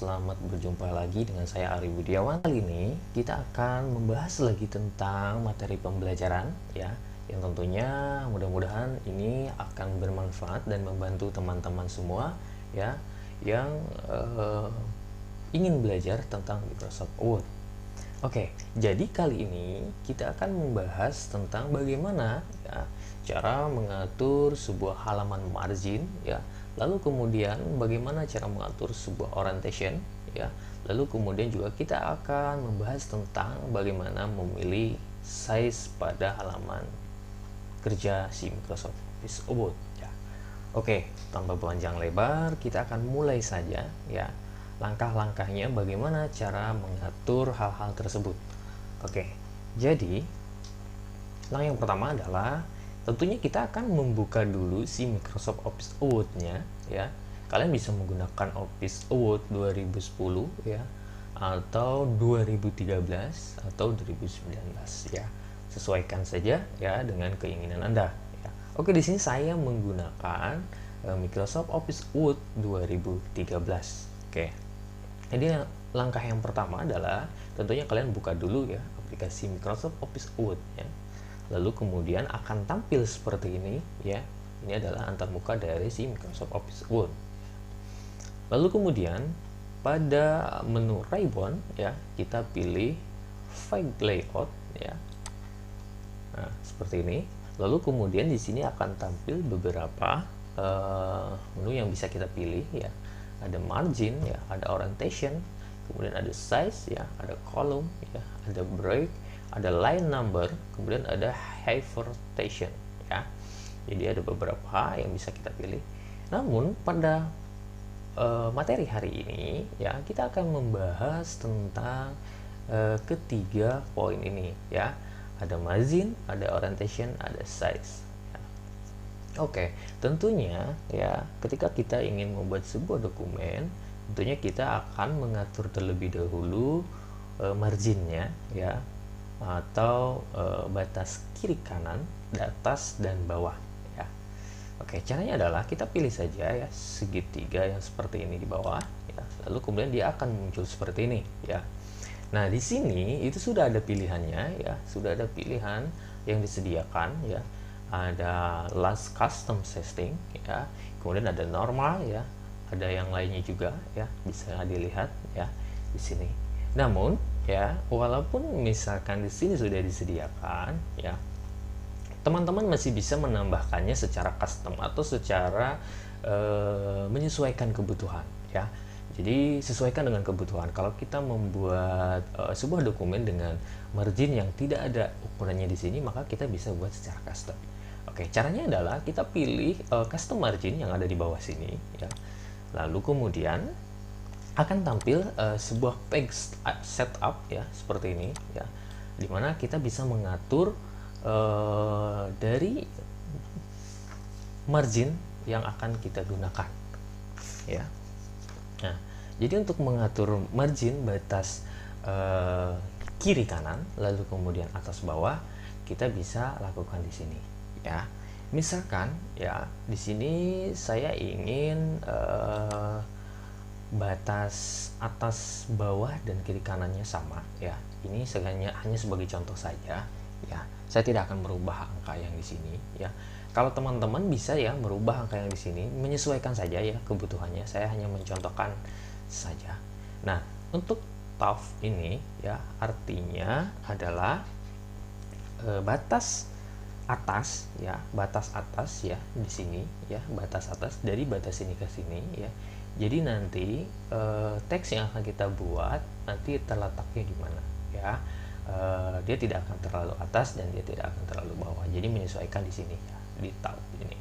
selamat berjumpa lagi dengan saya Ari Budiawan. Kali ini kita akan membahas lagi tentang materi pembelajaran ya, yang tentunya mudah-mudahan ini akan bermanfaat dan membantu teman-teman semua ya yang ingin belajar tentang Microsoft Word. Oke, jadi kali ini kita akan membahas tentang bagaimana ya cara mengatur sebuah halaman margin ya, lalu kemudian bagaimana cara mengatur sebuah orientation ya, lalu kemudian juga kita akan membahas tentang bagaimana memilih size pada halaman kerja si Microsoft Office Word ya. Oke, tanpa panjang lebar kita akan mulai saja ya. Langkah-langkahnya bagaimana cara mengatur hal-hal tersebut. Oke, jadi langkah yang pertama adalah tentunya kita akan membuka dulu si Microsoft Office Word-nya ya. Kalian bisa menggunakan Office Word 2010 ya, atau 2013 atau 2019 ya. Sesuaikan saja ya dengan keinginan Anda ya. Oke, di sini saya menggunakan Microsoft Office Word 2013. Oke. Jadi langkah yang pertama adalah tentunya kalian buka dulu ya aplikasi Microsoft Office Word ya. Lalu kemudian akan tampil seperti ini ya. Ini adalah antarmuka dari si Microsoft Office Word. Lalu kemudian pada menu ribbon ya, kita pilih File Layout ya. Nah, seperti ini. Lalu kemudian di sini akan tampil beberapa menu yang bisa kita pilih ya. Ada margin ya, ada orientation, kemudian ada size ya, ada column ya, ada break, ada line number, kemudian ada hypertension ya. Jadi ada beberapa yang bisa kita pilih. Namun pada materi hari ini ya, kita akan membahas tentang ketiga poin ini ya. Ada margin, ada orientation, ada size. Oke, tentunya ya ketika kita ingin membuat sebuah dokumen, tentunya kita akan mengatur terlebih dahulu marginnya ya, atau batas kiri kanan, atas dan bawah ya. Oke, caranya adalah kita pilih saja ya segitiga yang seperti ini di bawah ya. Lalu kemudian dia akan muncul seperti ini ya. Nah, di sini itu sudah ada pilihannya ya, sudah ada pilihan yang disediakan ya. Ada last custom setting ya, kemudian ada normal ya, ada yang lainnya juga ya, bisa dilihat ya di sini. Namun ya, walaupun misalkan di sini sudah disediakan ya, teman-teman masih bisa menambahkannya secara custom atau secara menyesuaikan kebutuhan ya. Jadi sesuaikan dengan kebutuhan. Kalau kita membuat sebuah dokumen dengan margin yang tidak ada ukurannya di sini, maka kita bisa buat secara custom. Oke, caranya adalah kita pilih custom margin yang ada di bawah sini ya. Lalu kemudian akan tampil sebuah page setup ya, seperti ini ya, dimana kita bisa mengatur dari margin yang akan kita gunakan ya. Nah, jadi untuk mengatur margin batas kiri kanan, lalu kemudian atas bawah, kita bisa lakukan di sini ya. Misalkan ya di sini saya ingin batas atas bawah dan kiri kanannya sama ya. Ini hanya sebagai contoh saja ya. Saya tidak akan merubah angka yang di sini ya. Kalau teman-teman bisa ya merubah angka yang di sini, menyesuaikan saja ya kebutuhannya. Saya hanya mencontohkan saja. Nah, untuk tab ini ya artinya adalah batas atas ya, batas atas ya di sini ya, batas atas dari batas ini ke sini ya. Jadi nanti teks yang akan kita buat nanti terletaknya di mana ya. Dia tidak akan terlalu atas dan dia tidak akan terlalu bawah. Jadi menyesuaikan di sini ya, di tab ini.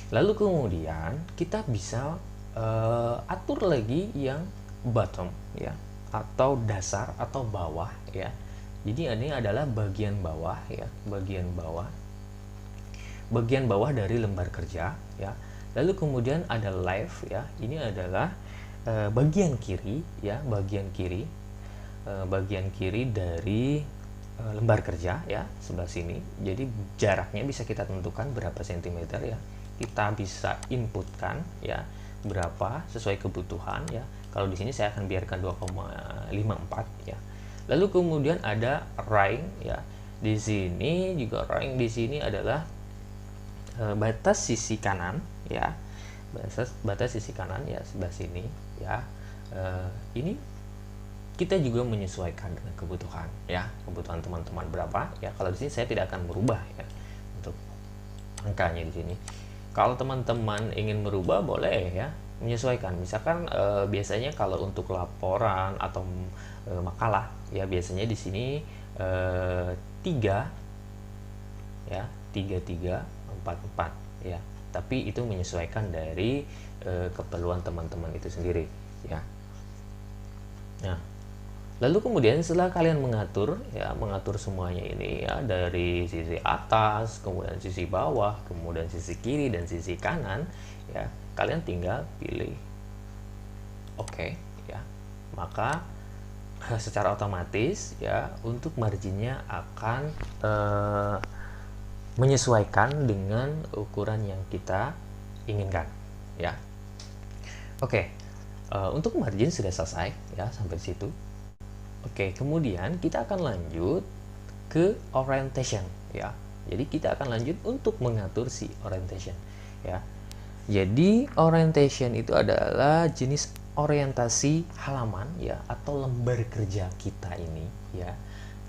Lalu kemudian kita bisa atur lagi yang bottom ya, atau dasar atau bawah ya. Jadi ini adalah bagian bawah ya, bagian bawah dari lembar kerja ya. Lalu kemudian ada left ya, ini adalah bagian kiri ya, bagian kiri dari lembar kerja ya, sebelah sini. Jadi jaraknya bisa kita tentukan berapa sentimeter ya, kita bisa inputkan ya berapa sesuai kebutuhan ya. Kalau di sini saya akan biarkan 2,54 ya. Lalu kemudian ada right ya. Di sini juga right di sini adalah batas sisi kanan ya. Batas sisi kanan ya, sebelah sini ya. Ini kita juga menyesuaikan dengan kebutuhan ya, kebutuhan teman-teman berapa ya. Kalau di sini saya tidak akan merubah ya untuk angkanya di sini. Kalau teman-teman ingin merubah boleh ya, menyesuaikan. Misalkan biasanya kalau untuk laporan atau makalah ya, biasanya di sini 3 ya, 4 ya. Tapi itu menyesuaikan dari keperluan teman-teman itu sendiri ya. Nah, lalu kemudian setelah kalian mengatur ya, mengatur semuanya ini ya, dari sisi atas, kemudian sisi bawah, kemudian sisi kiri dan sisi kanan ya, kalian tinggal pilih oke ya. Maka secara otomatis ya, untuk marginnya akan menyesuaikan dengan ukuran yang kita inginkan ya. Oke, untuk margin sudah selesai ya, sampai situ. Oke, kemudian kita akan lanjut ke orientation ya. Jadi kita akan lanjut untuk mengatur si orientation ya. Jadi orientation itu adalah jenis orientasi halaman ya, atau lembar kerja kita ini ya.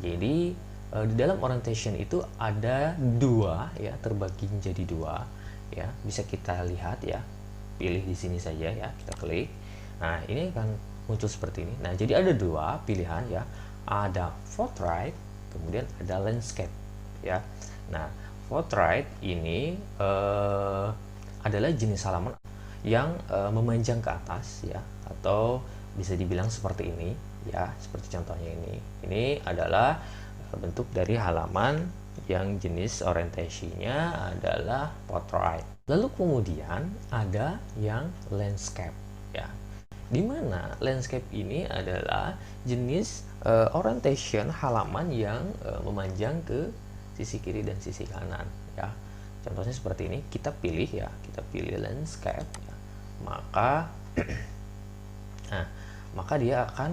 Jadi di dalam orientation itu ada 2 ya, terbagi menjadi 2 ya. Bisa kita lihat ya. Pilih di sini saja ya, kita klik. Nah, ini akan muncul seperti ini. Nah, jadi ada 2 pilihan ya. Ada portrait, kemudian ada landscape ya. Nah, portrait ini adalah jenis halaman yang memanjang ke atas ya, atau bisa dibilang seperti ini ya, seperti contohnya ini. Ini adalah bentuk dari halaman yang jenis orientasinya adalah portrait. Lalu kemudian ada yang landscape ya, dimana landscape ini adalah jenis orientation halaman yang memanjang ke sisi kiri dan sisi kanan ya. Contohnya seperti ini, kita pilih ya, kita pilih landscape ya. Maka nah, maka dia akan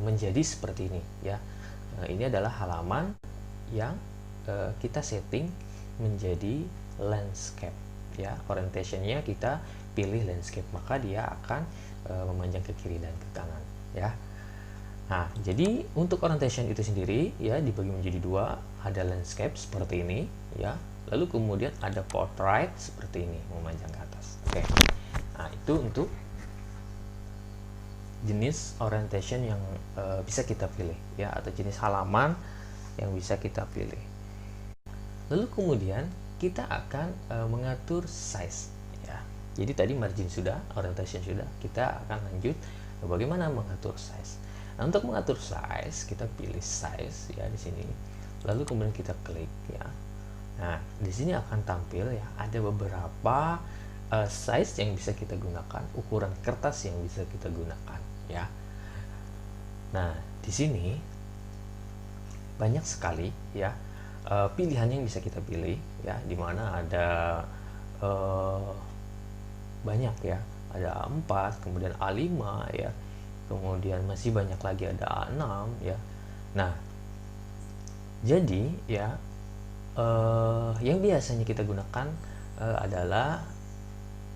menjadi seperti ini ya. Ini adalah halaman yang kita setting menjadi landscape ya. Orientationnya kita pilih landscape, maka dia akan memanjang ke kiri dan ke kanan ya. Nah, jadi untuk orientation itu sendiri ya, dibagi menjadi 2, ada landscape seperti ini ya, lalu kemudian ada portrait seperti ini, memanjang ke atas. Oke. Nah, itu untuk jenis orientation yang bisa kita pilih ya, atau jenis halaman yang bisa kita pilih. Lalu kemudian kita akan mengatur size ya. Jadi tadi margin sudah, orientation sudah, kita akan lanjut bagaimana mengatur size. Nah, untuk mengatur size kita pilih size ya di sini. Lalu kemudian kita klik ya. Nah, di sini akan tampil ya, ada beberapa size yang bisa kita gunakan, ukuran kertas yang bisa kita gunakan ya. Nah, di sini banyak sekali ya pilihan yang bisa kita pilih ya, dimana ada banyak ya, ada A4, kemudian A5 ya, kemudian masih banyak lagi, ada A6 ya. Nah, jadi ya yang biasanya kita gunakan adalah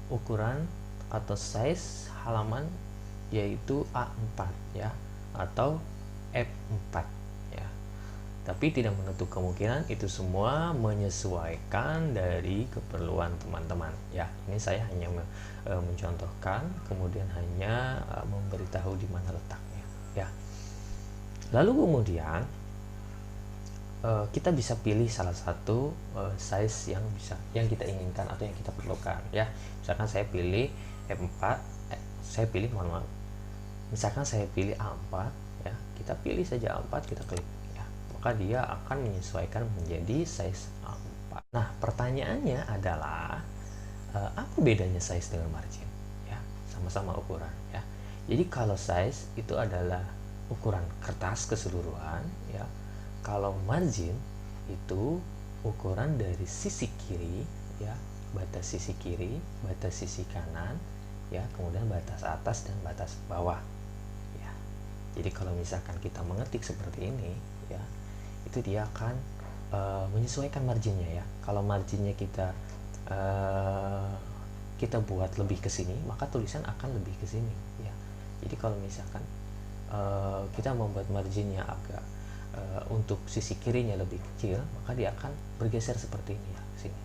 ukuran atau size halaman yaitu A4 ya, atau F4 ya. Tapi tidak menutup kemungkinan itu semua menyesuaikan dari keperluan teman-teman ya. Ini saya hanya mencontohkan, kemudian hanya memberitahu di mana letaknya ya. Lalu kemudian kita bisa pilih salah satu size yang kita inginkan atau yang kita perlukan ya. Misalkan saya pilih F4, misalkan saya pilih A4 ya, kita pilih saja A4, kita klik ya, maka dia akan menyesuaikan menjadi size A4. Nah, pertanyaannya adalah apa bedanya size dengan margin ya? Sama-sama ukuran ya. Jadi kalau size itu adalah ukuran kertas keseluruhan ya, kalau margin itu ukuran dari sisi kiri ya, batas sisi kiri, batas sisi kanan ya, kemudian batas atas dan batas bawah ya. Jadi kalau misalkan kita mengetik seperti ini ya, itu dia akan menyesuaikan marginnya ya. Kalau marginnya kita buat lebih ke sini, maka tulisan akan lebih ke sini ya. Jadi kalau misalkan kita membuat marginnya agak untuk sisi kirinya lebih kecil, maka dia akan bergeser seperti ini ya ke sini.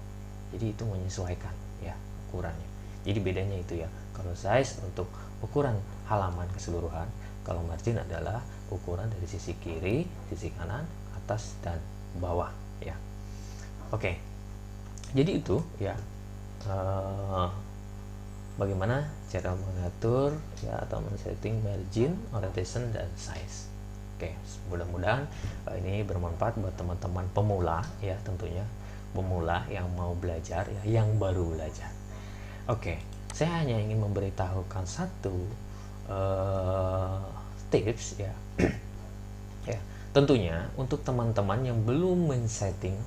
Jadi itu menyesuaikan ya ukurannya. Jadi bedanya itu ya. Kalau size untuk ukuran halaman keseluruhan, kalau margin adalah ukuran dari sisi kiri, sisi kanan, atas dan bawah ya. Oke. Jadi itu ya bagaimana cara mengatur ya atau men-setting margin, orientation dan size. Oke, mudah-mudahan ini bermanfaat buat teman-teman pemula ya, tentunya pemula yang mau belajar ya, yang baru belajar. Oke, saya hanya ingin memberitahukan satu tips ya. Ya, tentunya untuk teman-teman yang belum men-setting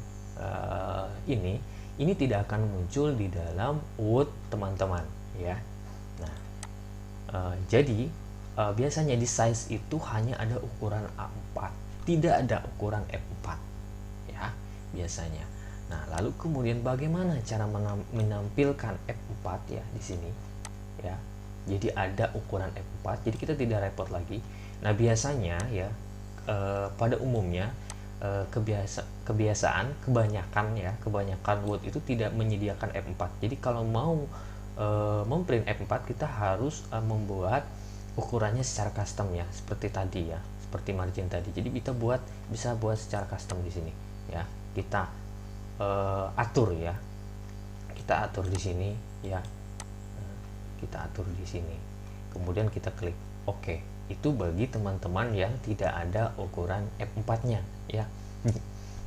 ini tidak akan muncul di dalam Word teman-teman ya. Nah, jadi biasanya di size itu hanya ada ukuran A4, tidak ada ukuran F4 ya biasanya. Nah, lalu kemudian bagaimana cara menampilkan F4 ya di sini ya. Jadi ada ukuran F4, jadi kita tidak repot lagi. Nah, biasanya ya pada umumnya kebanyakan Word itu tidak menyediakan F4. Jadi kalau mau memprint F4, kita harus membuat ukurannya secara custom ya, seperti tadi ya, seperti margin tadi. Jadi bisa buat secara custom di sini ya. Kita atur ya, kita atur di sini ya, kita atur di sini, kemudian kita klik OK. Itu bagi teman-teman yang tidak ada ukuran F4-nya ya.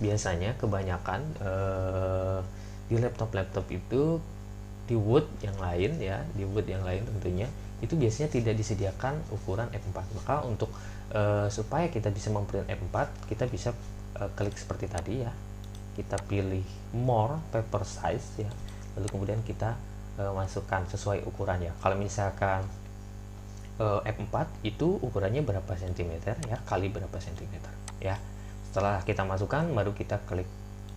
Biasanya kebanyakan di laptop itu, di Word yang lain ya, di Word yang lain tentunya itu biasanya tidak disediakan ukuran F4. Maka untuk supaya kita bisa memprint F4, kita bisa klik seperti tadi ya, kita pilih more paper size ya, lalu kemudian kita masukkan sesuai ukurannya. Kalau misalkan F4 itu ukurannya berapa cm ya, kali berapa cm ya. Setelah kita masukkan, baru kita klik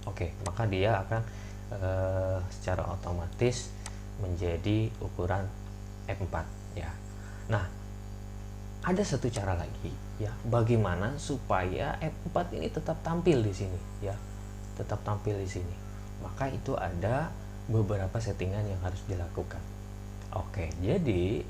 OK, maka dia akan secara otomatis menjadi ukuran F4 ya. Nah, ada satu cara lagi ya, bagaimana supaya F4 ini tetap tampil di sini ya, tetap tampil di sini. Maka itu ada beberapa settingan yang harus dilakukan. Oke, jadi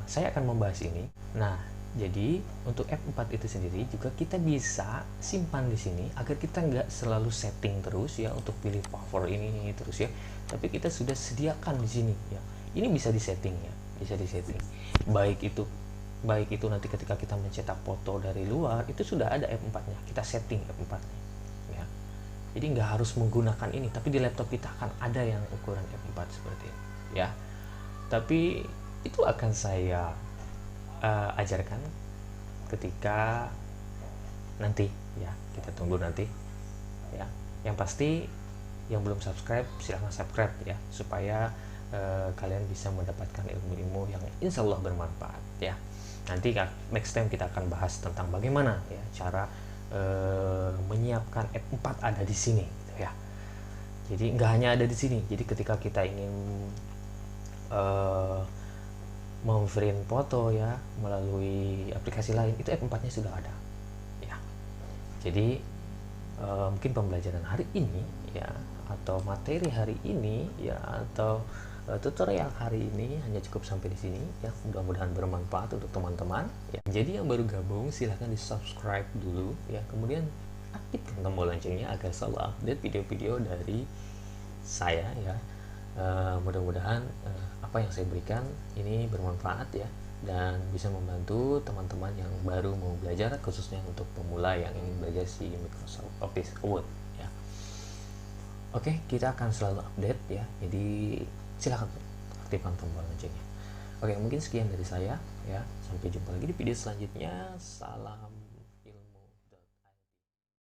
saya akan membahas ini. Nah, jadi untuk F4 itu sendiri juga kita bisa simpan di sini agar kita nggak selalu setting terus ya, untuk pilih power ini terus ya, tapi kita sudah sediakan di sini ya. Ini bisa disetting ya, bisa disetting. Baik itu nanti ketika kita mencetak foto dari luar, itu sudah ada F4-nya, kita setting F4-nya ya. Jadi nggak harus menggunakan ini, tapi di laptop kita akan ada yang ukuran F4 seperti ini ya. Tapi itu akan saya ajarkan ketika nanti ya, kita tunggu nanti ya. Yang pasti yang belum subscribe, silahkan subscribe ya, supaya kalian bisa mendapatkan ilmu-ilmu yang insya Allah bermanfaat ya. Nanti next time kita akan bahas tentang bagaimana ya cara menyiapkan F4 ada di sini gitu ya. Jadi nggak hanya ada di sini, jadi ketika kita ingin memprint foto ya melalui aplikasi lain, itu F4-nya sudah ada ya. Jadi mungkin pembelajaran hari ini ya, atau materi hari ini ya, atau tutorial hari ini hanya cukup sampai di sini ya. Mudah-mudahan bermanfaat untuk teman-teman ya. Jadi yang baru gabung silahkan di subscribe dulu ya, kemudian aktifkan tombol loncengnya agar selalu update video-video dari saya ya. Mudah-mudahan apa yang saya berikan ini bermanfaat ya, dan bisa membantu teman-teman yang baru mau belajar, khususnya untuk pemula yang ingin belajar si Microsoft Office Word ya. Oke, kita akan selalu update ya, jadi silahkan aktifkan tombol loncengnya. Oke, mungkin sekian dari saya ya, sampai jumpa lagi di video selanjutnya. Salam